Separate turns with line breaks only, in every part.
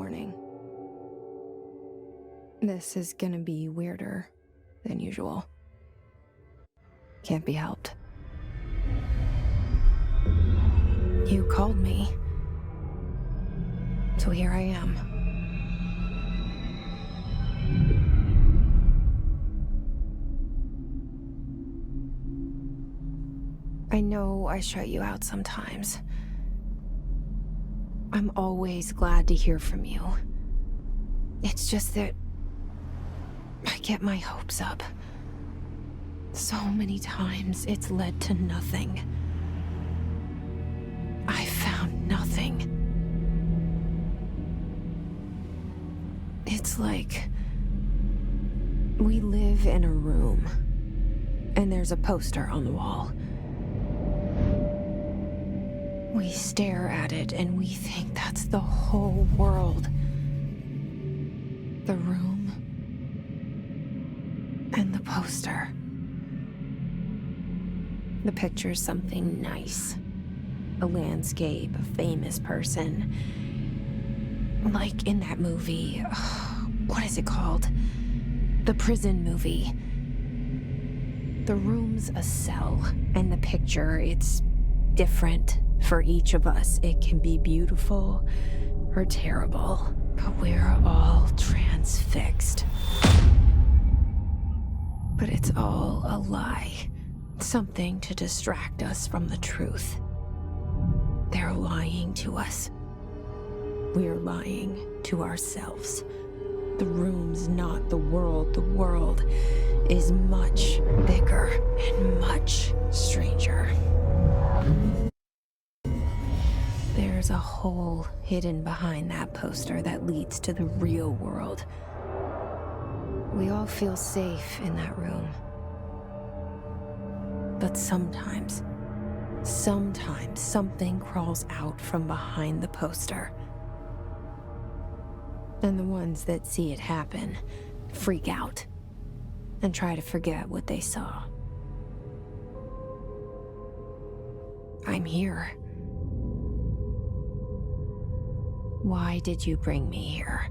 warning. This is gonna be weirder than usual. Can't be helped. You called me. So here I am. I know I shut you out sometimes. I'm always glad to hear from you. It's just that I get my hopes up. So many times it's led to nothing. I found nothing. It's like we live in a room, and there's a poster on the wall. We stare at it and we think that's the whole world. The room and the poster. The picture's something nice. A landscape, a famous person. Like in that movie, what is it called? The prison movie. The room's a cell, and the picture, it's different for each of us. It can be beautiful or terrible, but we're all transfixed. But it's all a lie. Something to distract us from the truth. They're lying to us. We're lying to ourselves. The room's not the world. The world is much bigger and much stranger. There's a hole hidden behind that poster that leads to the real world. We all feel safe in that room. But sometimes something crawls out from behind the poster. And the ones that see it happen freak out and try to forget what they saw. I'm here. Why did you bring me here?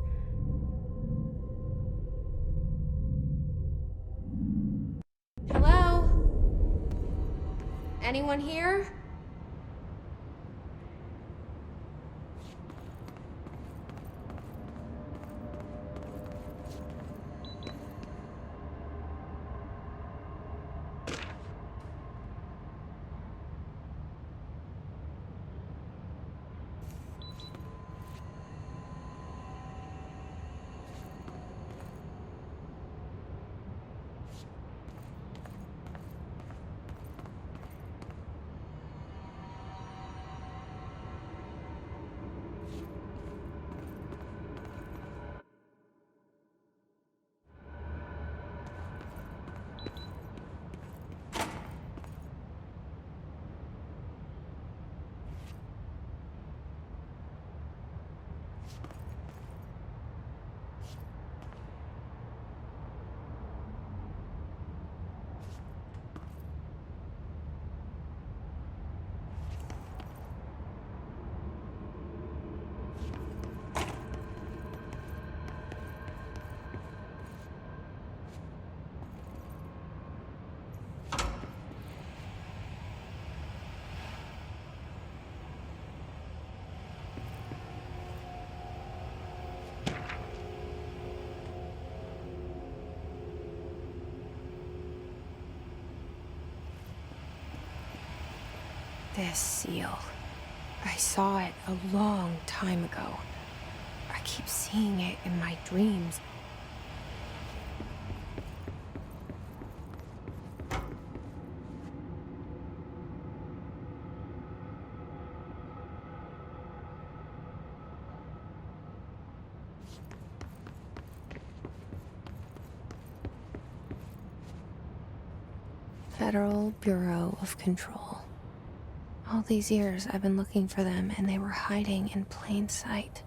Hello? Anyone here? This seal. I saw it a long time ago. I keep seeing it in my dreams. Federal Bureau of Control. All these years I've been looking for them, and they were hiding in plain sight.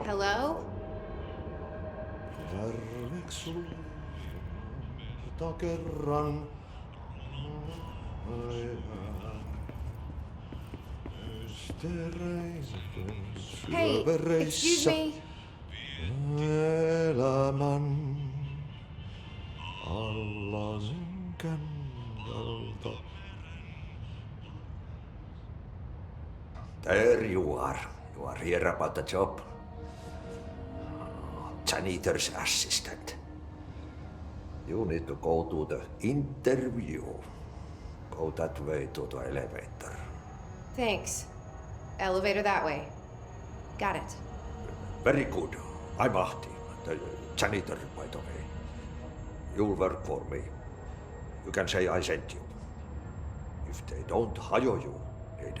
Hello?
Kerran
Hey, excuse me.
Elämän alla synkändeltä.
There you are. You are here about the job. Janitor's assistant. You need to go to the interview. Go that way to the elevator.
Thanks. Elevator that way. Got it.
Very good. I'm Ahti, the janitor, by the way. You'll work for me. You can say I sent you. If they don't hire you, niin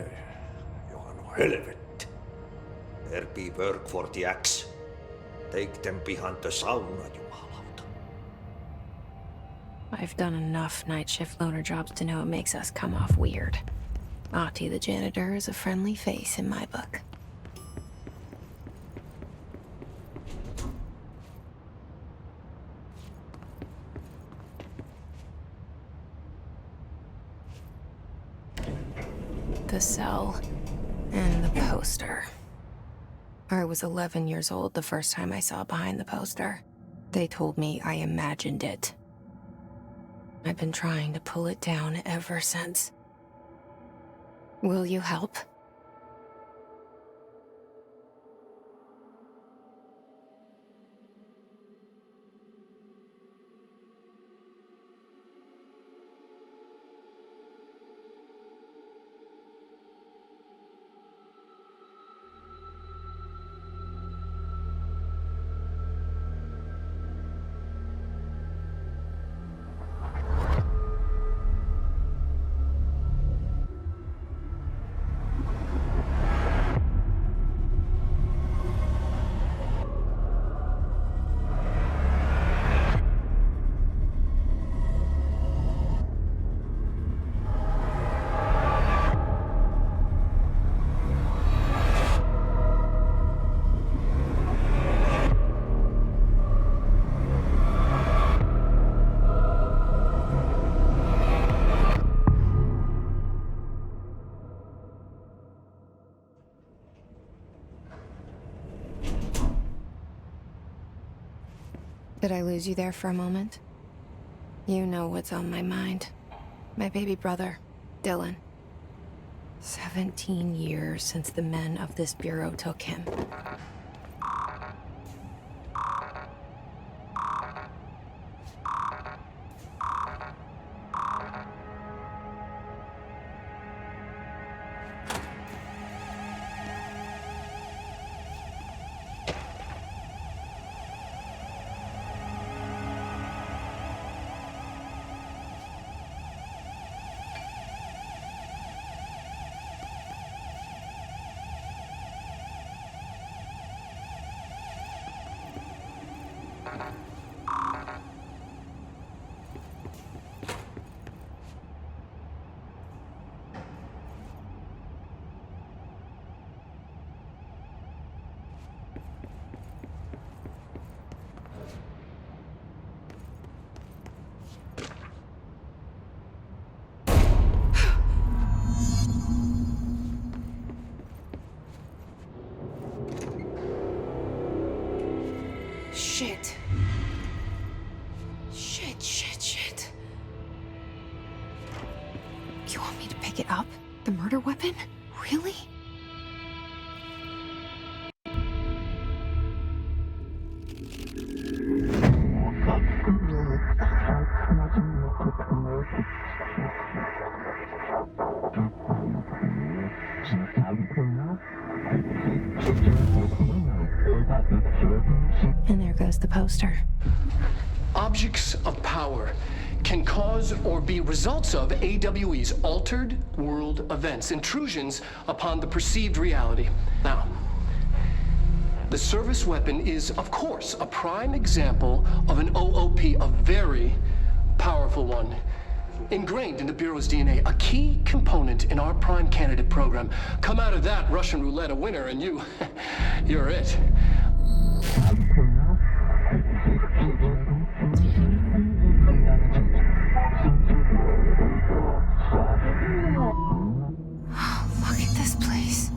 johan on helvet. There be work for the axe. Take them behind the sauna, jumalauta.
I've done enough night shift loner jobs to know it makes us come off weird. Ahti the janitor is a friendly face in my book. The cell and the poster. I was 11 years old the first time I saw behind the poster. They told me I imagined it. I've been trying to pull it down ever since. Will you help? Did I lose you there for a moment? You know what's on my mind. My baby brother, Dylan. 17 years since the men of this bureau took him. Shit. Shit. You want me to pick it up? The murder weapon? Really? And there goes the poster.
Objects of power can cause or be results of AWE's altered world events, intrusions upon the perceived reality. Now, the service weapon is, of course, a prime example of an OOP, a very powerful one. ingrained in the Bureau's DNA, a key component in our prime candidate program. Come out of that Russian roulette a winner, and you're it.
Look at this place.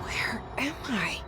Where am I?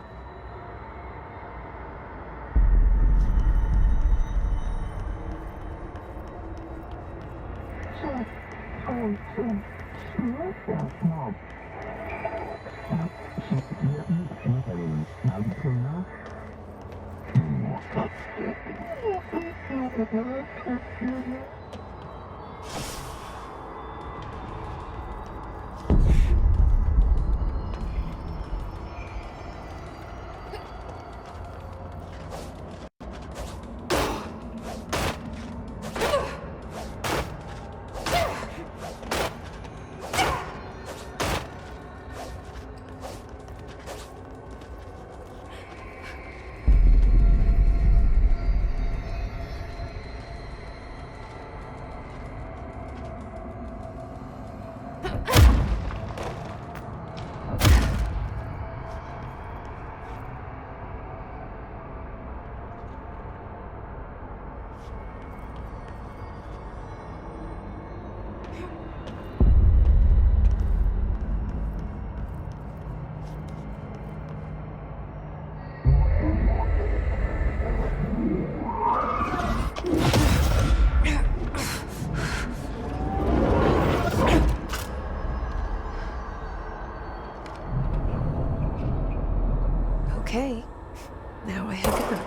Okay, now I have to go.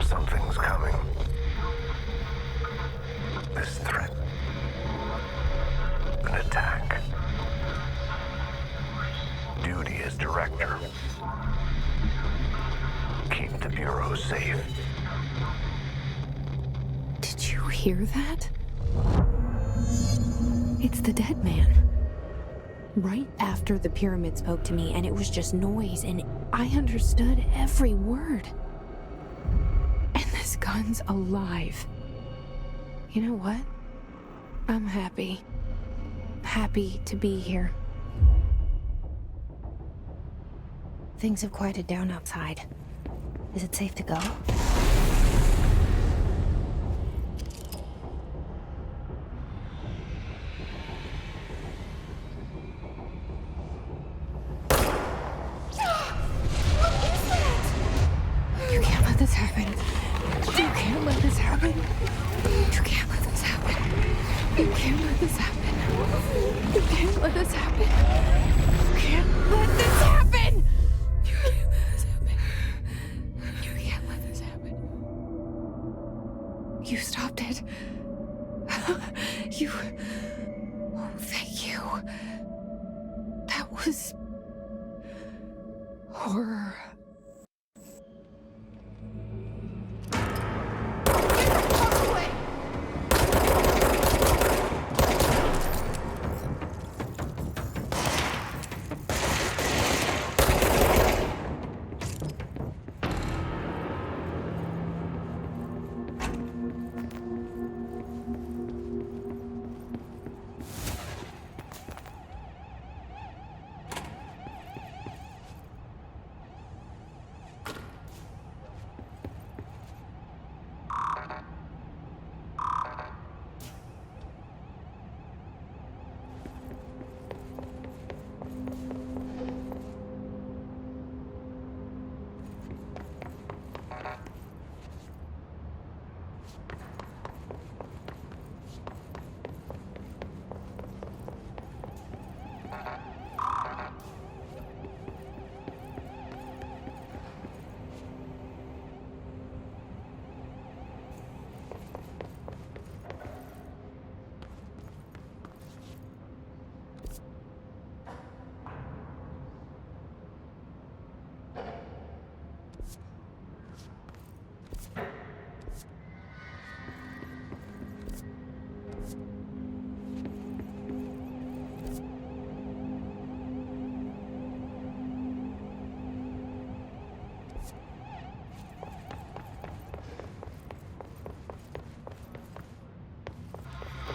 Something's coming. This threat. An attack. Duty as director. Keep the Bureau safe.
Did you hear that? It's the dead man. Right after the pyramid spoke to me, and it was just noise, and I understood every word. And this gun's alive. You know what? I'm happy. happy to be here. Things have quieted down outside. Is it safe to go? You can't let this happen. You can't let this happen. You can't let this happen. You can't let this happen. You can't let this happen. You can't let this happen. You can't let this happen. You can't let this happen. You stopped it. You. Oh, thank you. That was horror.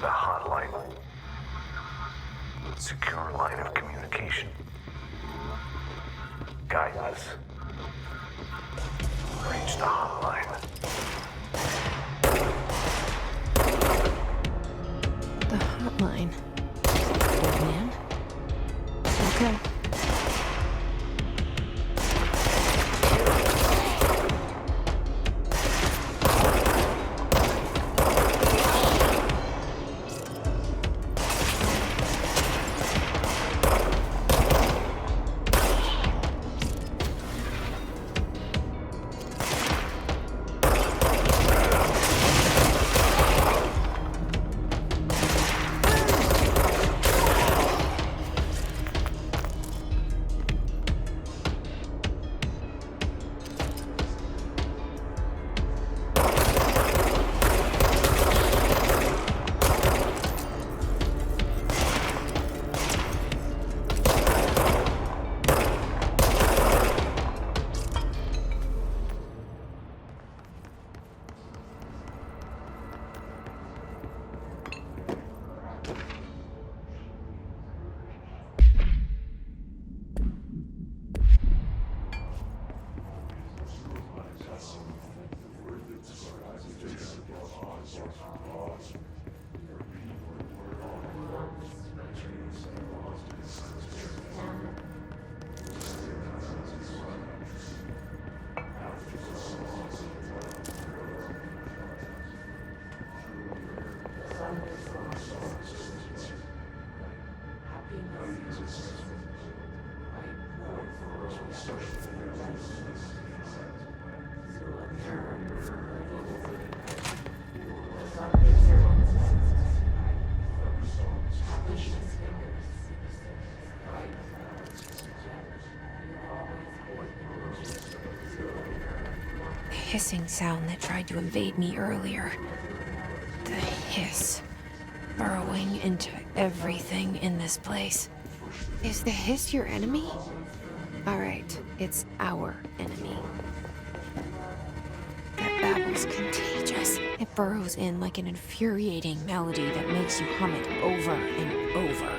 The hotline. Secure line of communication. Guide us. Reach the hotline.
The hotline. Old man? Okay. Hissing sound that tried to invade me earlier. The hiss. Burrowing into everything in this place. Is the hiss your enemy? Alright, it's our enemy. That babble's contagious. It burrows in like an infuriating melody that makes you hum it over and over.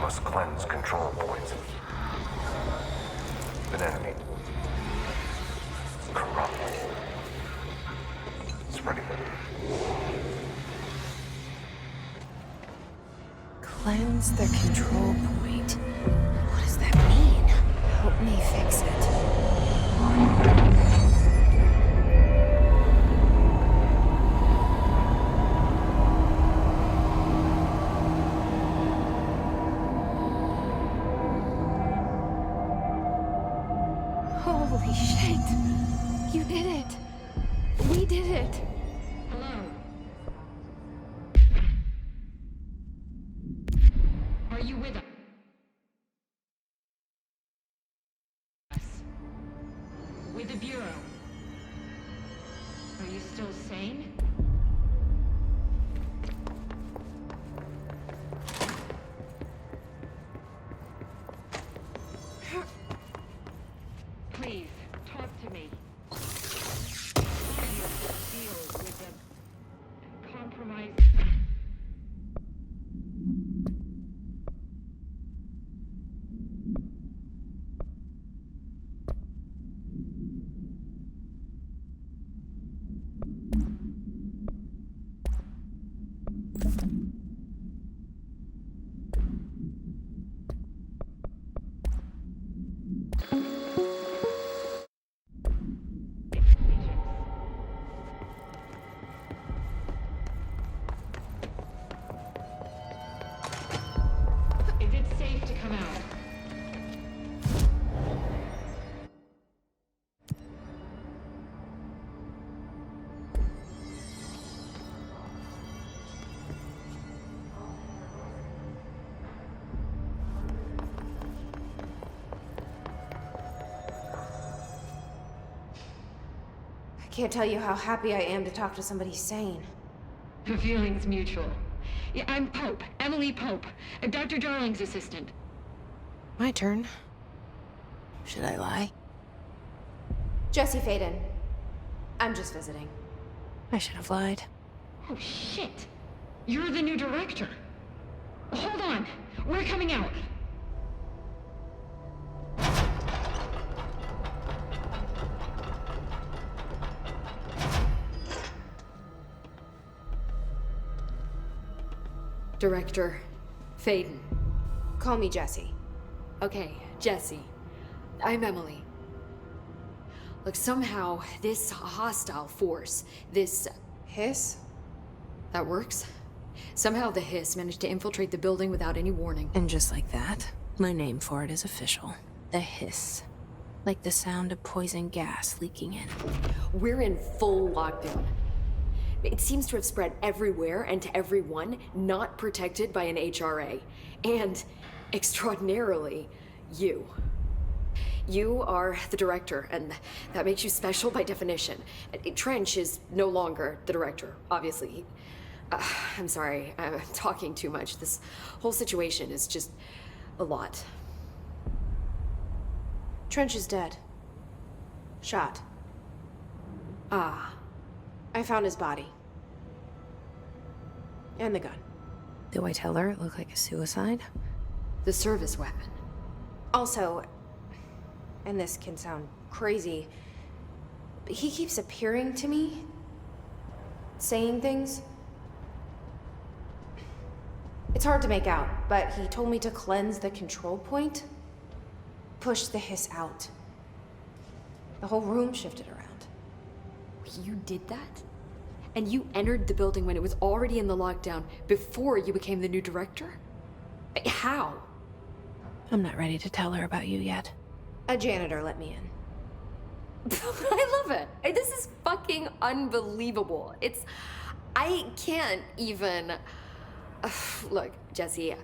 Must cleanse control points. An enemy. Corrupt. Spreading them.
Cleanse the control point. What does that mean? Help me fix it. Holy shit! You did it! We did it!
Hello? Are you with us? With the Bureau? Are you still sane? Please, talk to me. How do you deal with the compromise? Is it safe to come out?
I can't tell you how happy I am to talk to somebody sane.
The feeling's mutual. Yeah, I'm Pope, Emily Pope, Dr. Darling's assistant.
My turn. Should I lie? Jesse Faden. I'm just visiting. I should have lied.
Oh, shit. You're the new director. Hold on. We're coming out.
Director Faden.
Call me Jesse.
Okay, Jesse. I'm Emily. Look, somehow this hostile force, this...
Hiss?
that works? Somehow the Hiss managed to infiltrate the building without any warning.
And just like that, my name for it is official. The Hiss. Like the sound of poison gas leaking in.
We're in full lockdown. It seems to have spread everywhere and to everyone not protected by an HRA. And, extraordinarily, you. You are the director, and that makes you special by definition. Trench is no longer the director, obviously. I'm sorry, I'm talking too much. This whole situation is just a lot.
Trench is dead. Shot.
Ah.
I found his body. And the gun. Do I tell her it looked like a suicide?
The service weapon.
Also, and this can sound crazy, but he keeps appearing to me, saying things. It's hard to make out, but he told me to cleanse the control point, push the hiss out. The whole room shifted around.
You did that? And you entered the building when it was already in the lockdown before you became the new director? How?
I'm not ready to tell her about you yet. A janitor let me in.
I love it. This is fucking unbelievable. I can't even... Look, Jesse,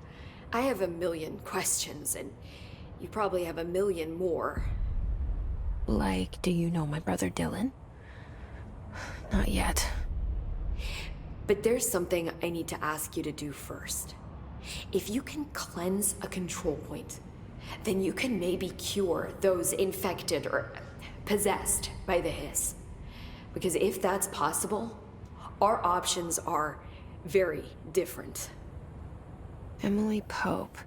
I have a million questions, and you probably have a million more.
Like, do you know my brother Dylan? Not yet.
But there's something I need to ask you to do first. If you can cleanse a control point, then you can maybe cure those infected or possessed by the hiss. Because if that's possible, our options are very different.
Emily Pope.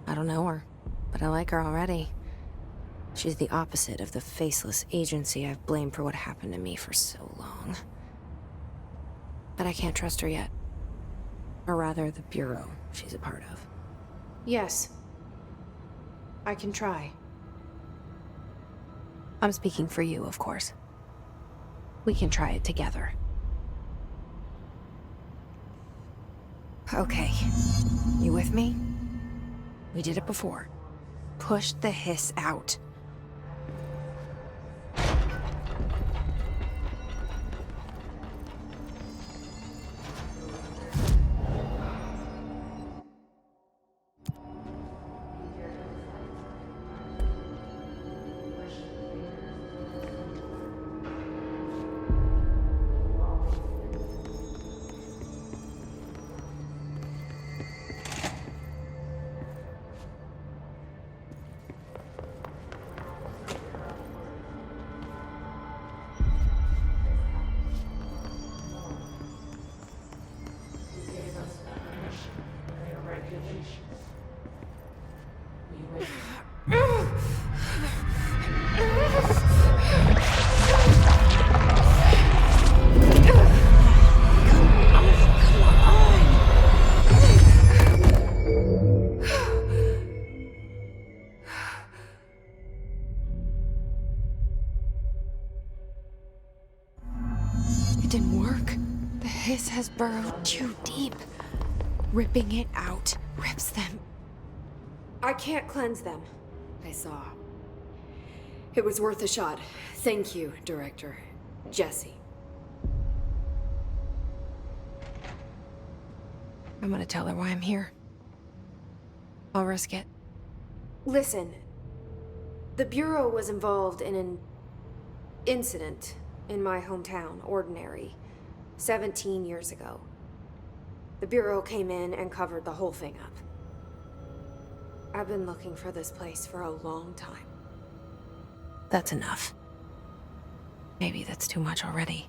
I don't know her, but I like her already. She's the opposite of the faceless agency I've blamed for what happened to me for so long. But I can't trust her yet. Or rather, the Bureau she's a part of. Yes. I can try. I'm speaking for you, of course. We can try it together. Okay. You with me? We did it before. Push the hiss out. It didn't work. The hiss has burrowed too deep. Ripping it out rips them. I can't cleanse them.
I saw. It was worth a shot. Thank you, Director. Jesse.
I'm gonna tell her why I'm here. I'll risk it. Listen. The Bureau was involved in an incident in my hometown, Ordinary, 17 years ago. The Bureau came in and covered the whole thing up. I've been looking for this place for a long time. That's enough. Maybe that's too much already.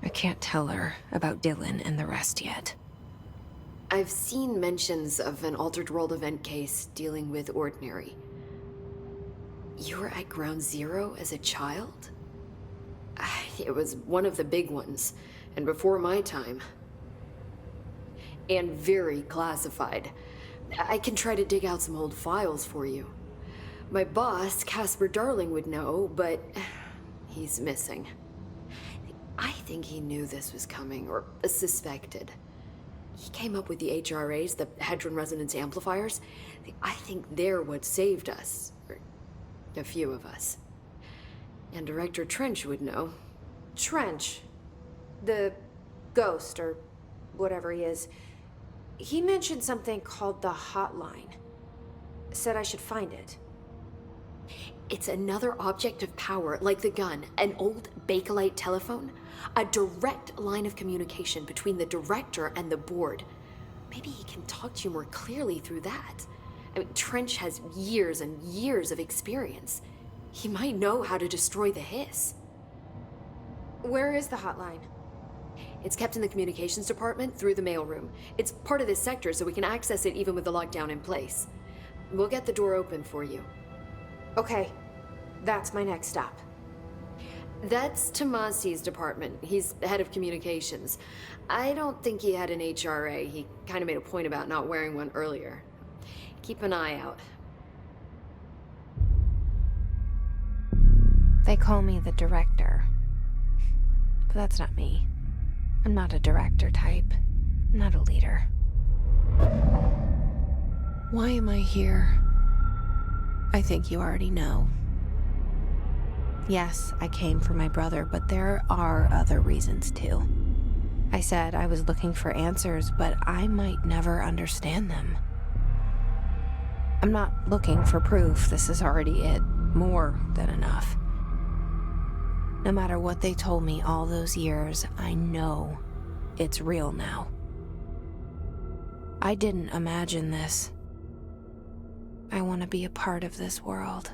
I can't tell her about Dylan and the rest yet.
I've seen mentions of an Altered World event case dealing with Ordinary. You were at Ground Zero as a child? It was one of the big ones, and before my time. And very classified. I can try to dig out some old files for you. My boss, Casper Darling, would know, but he's missing. I think he knew this was coming, or suspected. He came up with the HRAs, the Hadron Resonance Amplifiers. I think they're what saved us. Or a few of us. And Director Trench would know.
Trench, the ghost, or whatever he is, he mentioned something called the hotline. Said I should find it.
It's another object of power, like the gun, an old Bakelite telephone, a direct line of communication between the director and the board. Maybe he can talk to you more clearly through that. I mean, Trench has years and years of experience. He might know how to destroy the Hiss.
Where is the hotline?
It's kept in the communications department through the mailroom. It's part of this sector, so we can access it even with the lockdown in place. We'll get the door open for you.
Okay, that's my next stop.
That's Tomasi's department. He's head of communications. I don't think he had an HRA. He kind of made a point about not wearing one earlier. Keep an eye out.
They call me the director. But that's not me. I'm not a director type. I'm not a leader. Why am I here? I think you already know. Yes, I came for my brother, but there are other reasons too. I said I was looking for answers, but I might never understand them. I'm not looking for proof. This is already it. More than enough. No matter what they told me all those years, I know it's real now. I didn't imagine this. I want to be a part of this world.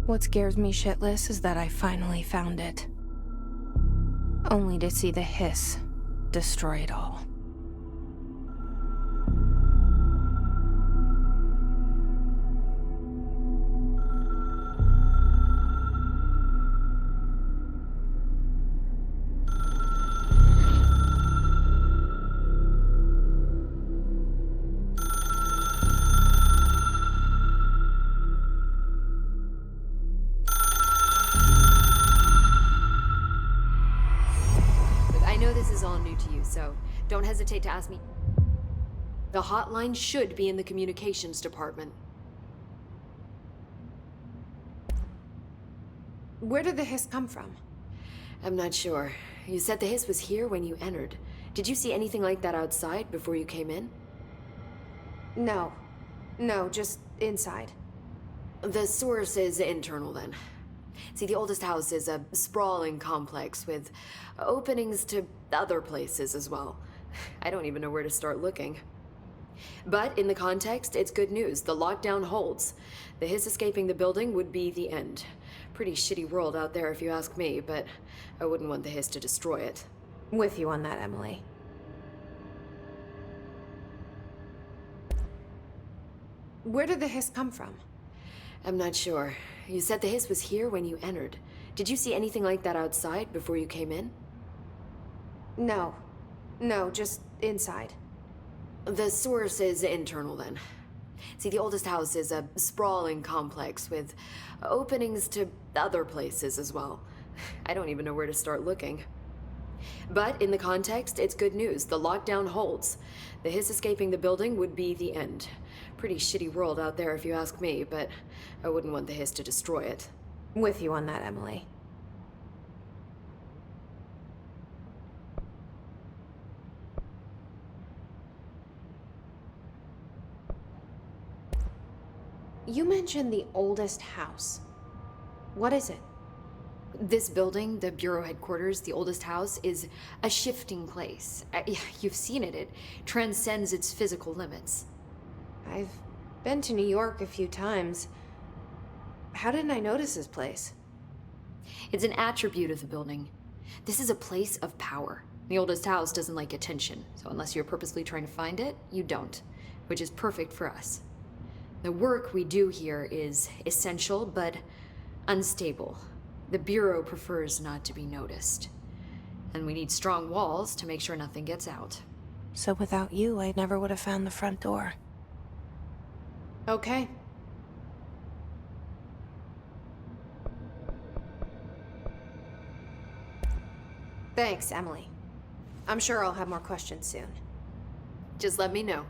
What scares me shitless is that I finally found it. Only to see the Hiss destroy it all.
I know this is all new to you, so don't hesitate to ask me. The hotline should be in the communications department.
Where did the Hiss come from?
I'm not sure. You said the Hiss was here when you entered. Did you see anything like that outside before you came in?
No. No, just inside.
The source is internal then. See, the oldest house is a sprawling complex with openings to other places as well. I don't even know where to start looking. But in the context, it's good news. The lockdown holds. The Hiss escaping the building would be the end. Pretty shitty world out there if you ask me, but I wouldn't want the Hiss to destroy it.
With you on that, Emily. Where did the Hiss come from?
I'm not sure. You said the Hiss was here when you entered. Did you see anything like that outside before you came in?
No. No, just inside.
The source is internal then. See, the oldest house is a sprawling complex with openings to other places as well. I don't even know where to start looking. But in the context, it's good news. The lockdown holds. The Hiss escaping the building would be the end. Pretty shitty world out there if you ask me, but I wouldn't want the Hiss to destroy it.
With you on that, Emily. You mentioned the oldest house. What is it?
This building, the Bureau headquarters, the oldest house, is a shifting place. You've seen it. It transcends its physical limits.
I've been to New York a few times. How didn't I notice this place?
It's an attribute of the building. This is a place of power. The oldest house doesn't like attention, so unless you're purposely trying to find it, you don't, which is perfect for us. The work we do here is essential, but unstable. The Bureau prefers not to be noticed. And we need strong walls to make sure nothing gets out.
So without you, I never would have found the front door. Okay. Thanks, Emily. I'm sure I'll have more questions soon.
Just let me know.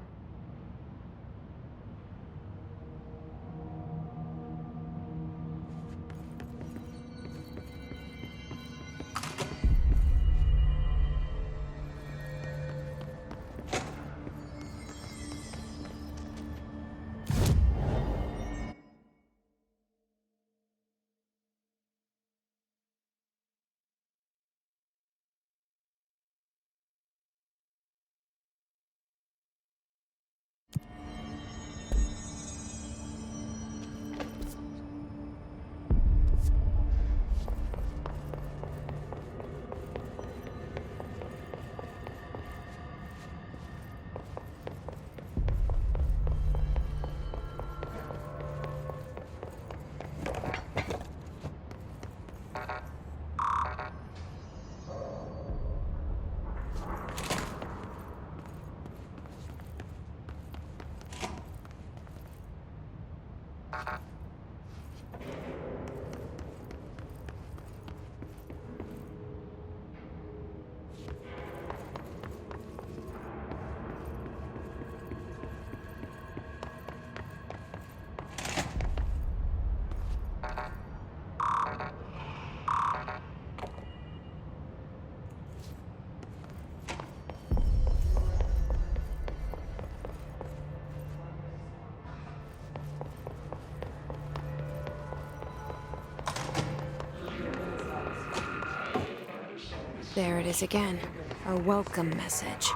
There it is again. A welcome message.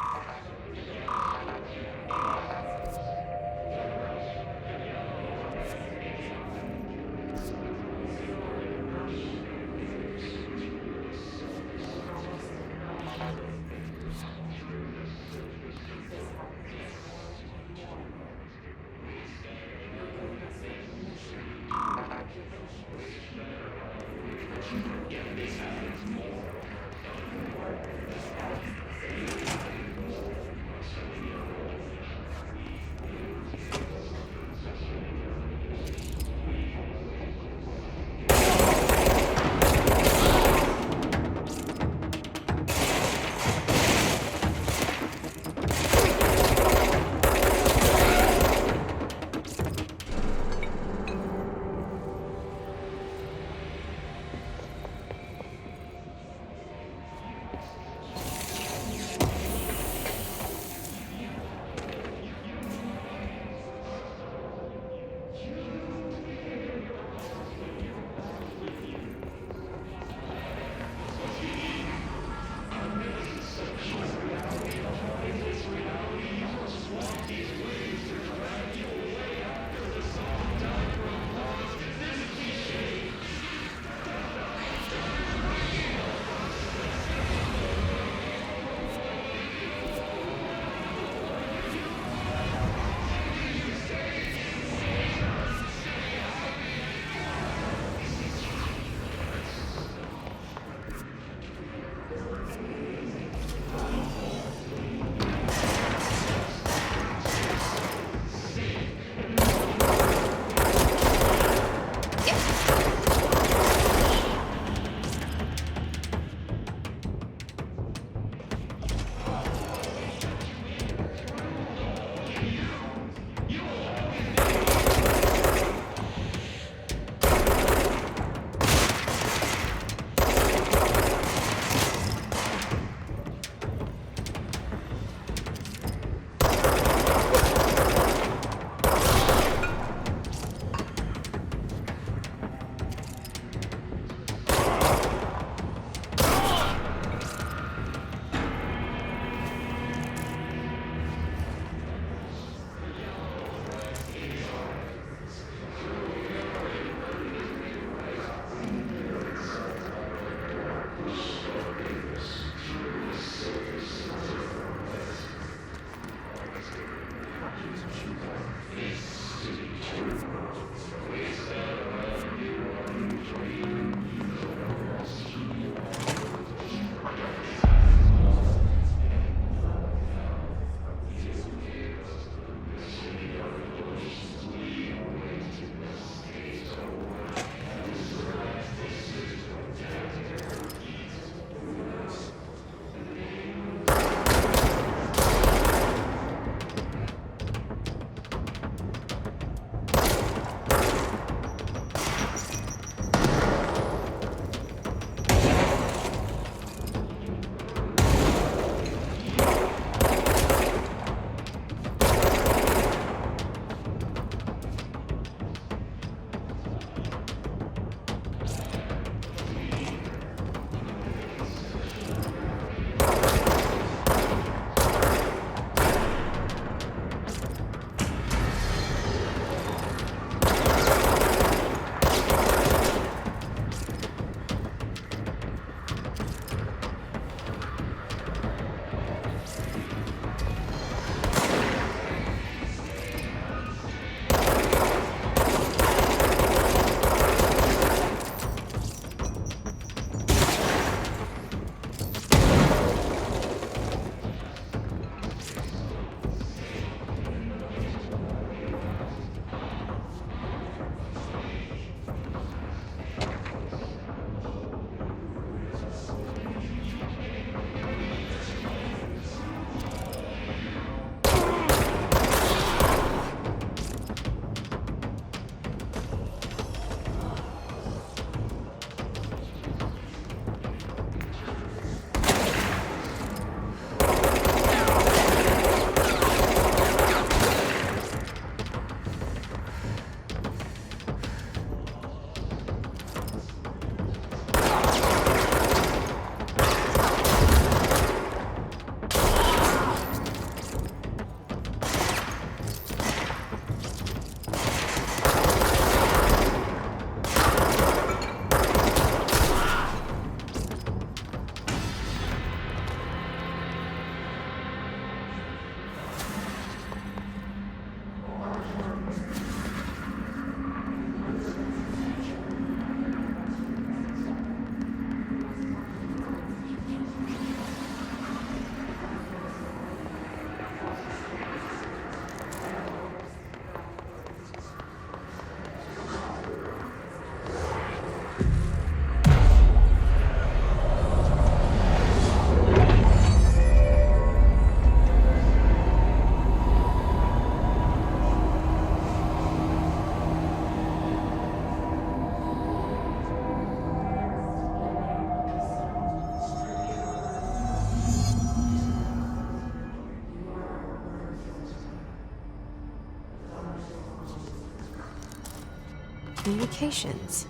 Communications.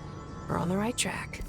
We're on the right track.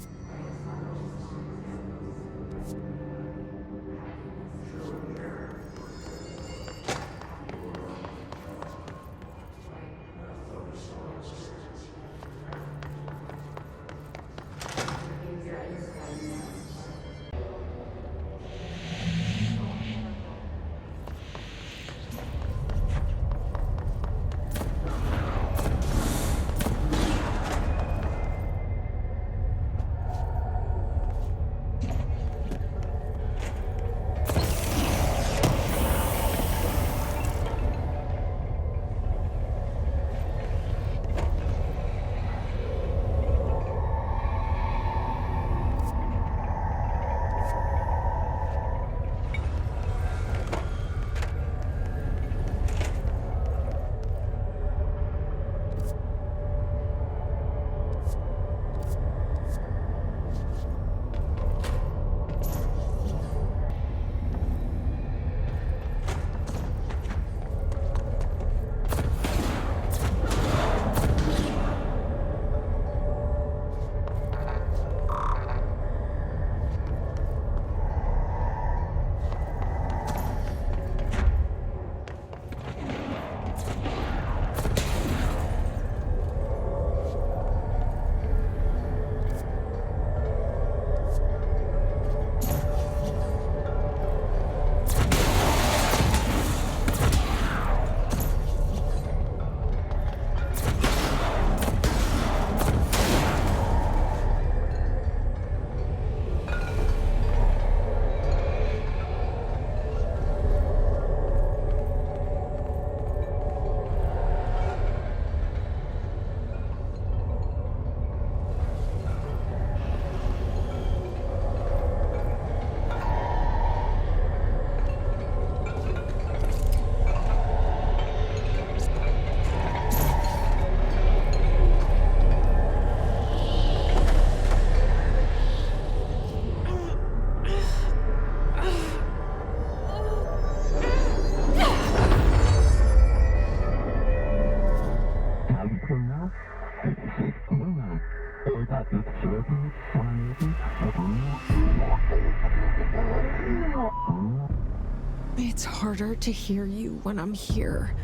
It's harder to hear you when I'm here.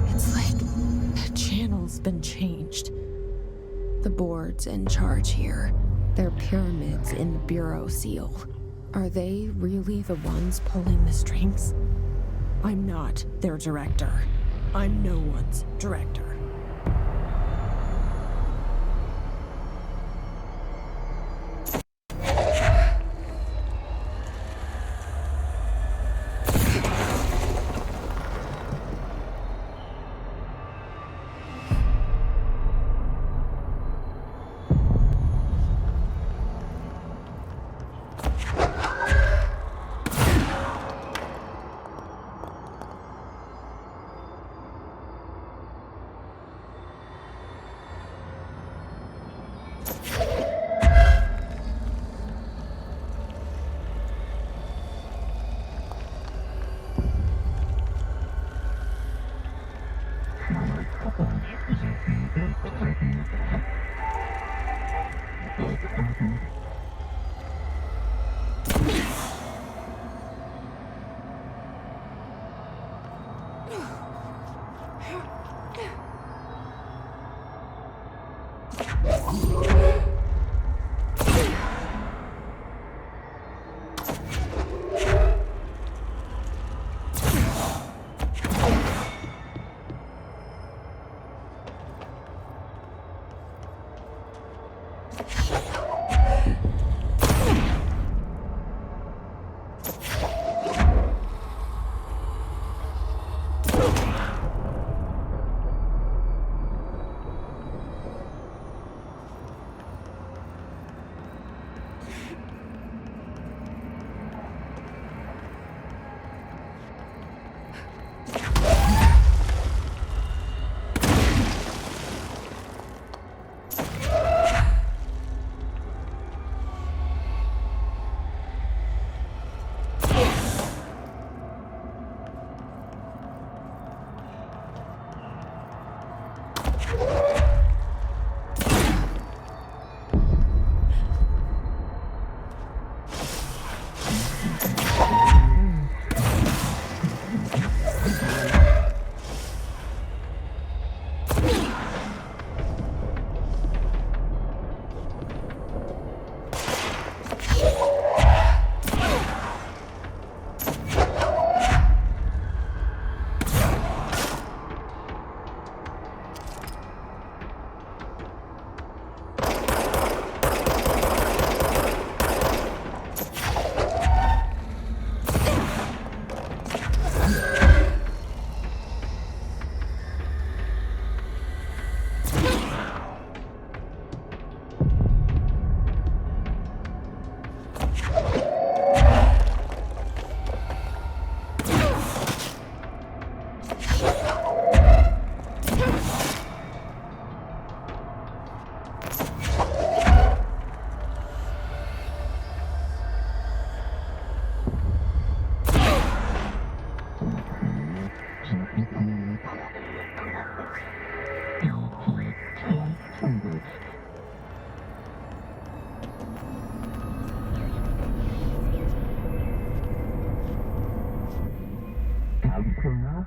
It's like the channel's been changed. The board's in charge here. They're pyramids in the Bureau seal. Are they really the ones pulling the strings? I'm not their director. I'm no one's director.